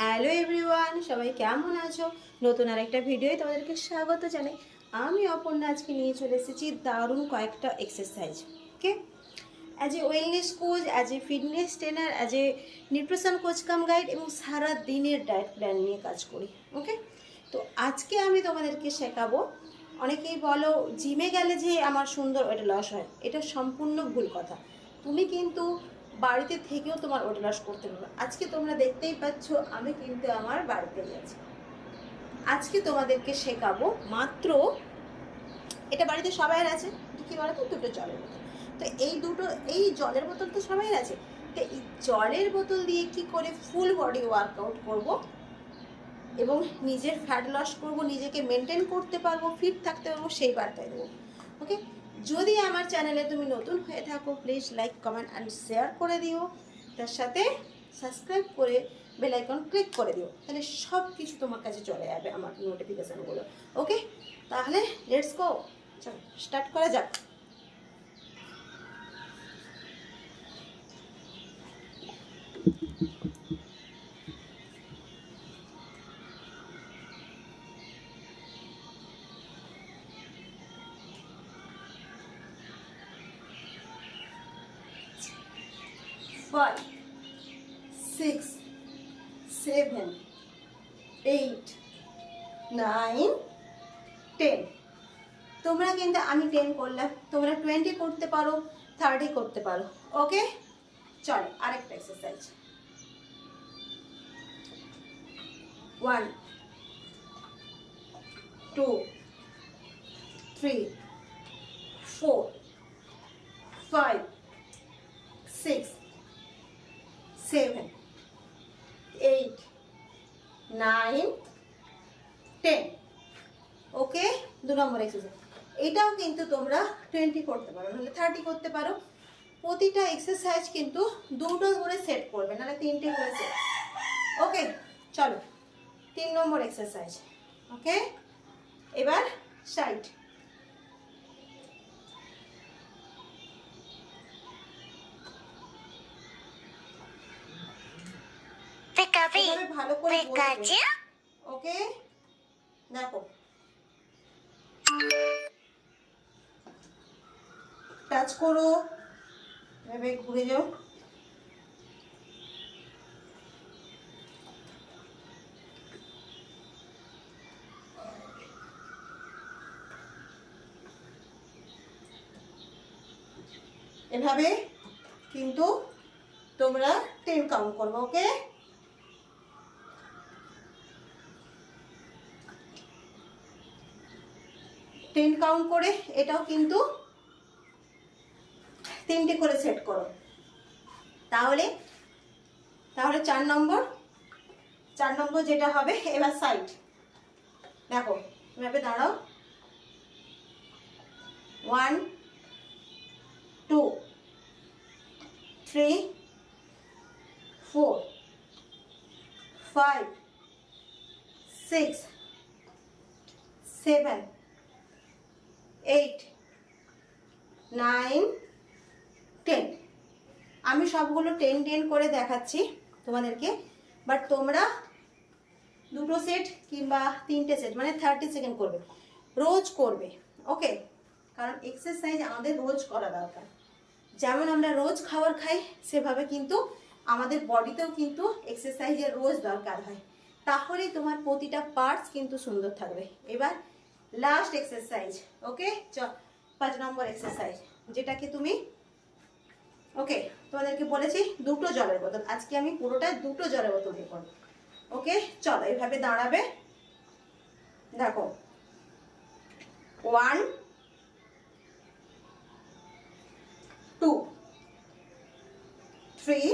Hello everyone, সবাই কেমন আছো? নতুন আরেকটা ভিডিওয় তোমাদেরকে স্বাগত জানাই। আমি অপর্ণা আজকে নিয়ে চলে এসেছি দারুণ কয়েকটা exercise. Okay, as a wellness coach, as a fitness trainer, as a nutrition coach cum guide এবং সারা দিনের ডায়েট প্ল্যান নিয়ে কাজ করি। ওকে, তো আজকে আমি তোমাদেরকে শেখাবো। অনেকেই বলো জিমে গেলে যে আমার সুন্দর ওয়েট লস হয়, এটা সম্পূর্ণ ভুল কথা। তুমি কিন্তু বাড়িতে থেকেও তোমার ওয়েট লস করতে পারবে। আজকে তোমরা দেখতেই পাচ্ছ আমি কিন্তু আমার বাড়িতেই আছি। আজকে তোমাদেরকে শেখাবো মাত্র, এটা বাড়িতে সবাইয়ের আছে, কী বলো তো, দুটো জলের বোতল। তো এই জলের বোতল তো সবাইয়ের আছে। তো এই জলের বোতল দিয়ে কি করে ফুল বডি ওয়ার্কআউট করব এবং নিজের ফ্যাট লস করব, নিজেকে মেনটেন করতে পারবো, ফিট থাকতে পারবো, সেই বার্তায় দেবো। ওকে, যদি আমার চ্যানেলে তুমি নতুন হয়ে থাকো please like, comment and share করে দিও। তার সাথে সাবস্ক্রাইব করে বেল আইকন ক্লিক করে দিও, তাহলে সব কিছু তোমার কাছে চলে যাবে, আমার নোটিফিকেশানগুলো। ওকে, তাহলে লেটস গো, চলো স্টার্ট করা যাক। Five, 6, 7, 8, 9, 10। তোমরা কিন্তু আমি 10 করলাম, তোমরা 20 করতে পারো, 30 করতে পারো। ওকে, চলো আরেকটা এক্সারসাইজ। 1, 2, 3, 4, 5, 6, 7, 8, 9, 10। ওকে, 2 নম্বর এক্সারসাইজ। এটাও কিন্তু তোমরা 20 করতে পারো, নাহলে 30 করতে পারো। প্রতিটা এক্সারসাইজ কিন্তু 2টো করে সেট করবে, নাহলে 3টে করে সেট। ওকে, চলো 3 নম্বর এক্সারসাইজ। ওকে, এবার সাইড। ভালো করে ওকে, দেখো টাচ করো, এভাবে ঘুরে যাও। এভাবে কিন্তু তোমরা 10 কাউন্ট করবে। ওকে, 10 কাউন্ট করে এটাও কিন্তু 3টে করে সেট করো। তাহলে 4 নম্বর যেটা হবে, এবার সাইড। দেখো এভাবে দাঁড়াও। 1, 2, 3, 4, 5, 6, 7, 8, 9, 10। আমি সবগুলো 10 করে দেখাচ্ছি তোমাদেরকে, বাট তোমরা 2টো সেট কিংবা 3টে সেট, মানে 30 সেকেন্ড করবে, রোজ করবে। ওকে, কারণ এক্সারসাইজ আমাদের রোজ করা দরকার। যেমন আমরা রোজ খাবার খাই, সেভাবে কিন্তু আমাদের বডিতেও কিন্তু এক্সারসাইজের রোজ দরকার হয়, তাহলেই তোমার প্রতিটা পার্টস কিন্তু সুন্দর থাকবে। এবার লাস্ট এক্সারসাইজ। ওকে, 5 নম্বর এক্সারসাইজ, যেটাকে তুমি, ওকে তোমাদেরকে বলেছি 2টো জলের বোতল, আজকে আমি পুরোটা 2টো জলের বোতল দিয়ে করবো। ওকে, চলো এভাবে দাঁড়াবে। দেখো 1, 2, 3,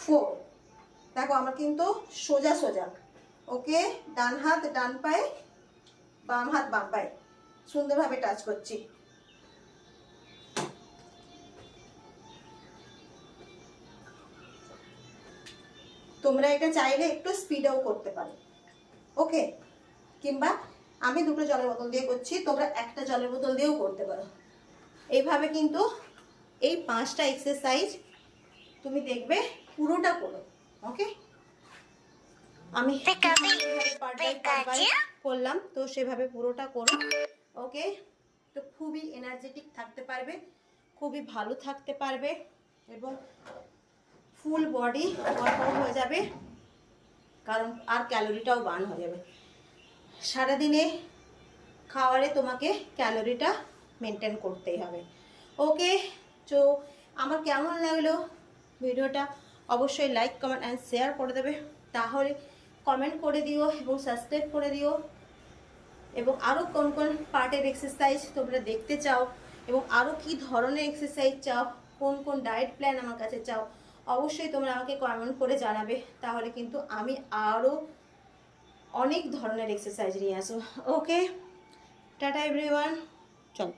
4। দেখো আমার কিন্তু সোজা সোজা। ওকে, ডান হাত ডান পায়ে, বাম হাত বাম পায়ে, সুন্দরভাবে টাচ করছি। তোমরা এটা চাইলে একটু স্পিডেও করতে পারো। ওকে, কিংবা আমি 2টো জলের বোতল দিয়ে করছি, তোমরা একটা জলের বোতল দিয়েও করতে পারো। এইভাবে কিন্তু এই 5টা এক্সারসাইজ তুমি দেখবে পুরোটা করো। ওকে। আমি করলাম, তো সেভাবে পুরোটা করো। ওকে, তো খুবই এনার্জেটিক থাকতে পারবে, খুবই ভালো থাকতে পারবে এবং ফুল বডি ওয়ার্কআউট হয়ে যাবে, কারণ আর ক্যালোরিটাও বার্ন হয়ে যাবে। সারাদিনে খাওয়ারে তোমাকে ক্যালোরিটা মেনটেন করতেই হবে। ওকে, তো আমার কেমন লাগলো ভিডিওটা অবশ্যই লাইক কমেন্ট অ্যান্ড শেয়ার করে দেবে, তাহলে কমেন্ট করে দিও এবং সাবস্ক্রাইব করে দিও, এবং আরও কোন কোন পার্টের এক্সারসাইজ তোমরা দেখতে চাও এবং আরও কি ধরনের এক্সারসাইজ চাও, কোন কোন ডায়েট প্ল্যান আমার কাছে চাও, অবশ্যই তোমরা আমাকে কমেন্ট করে জানাবে, তাহলে কিন্তু আমি আরও অনেক ধরনের এক্সারসাইজ নিয়ে আসো। ওকে, টাটা এভরিওয়ান, চলো।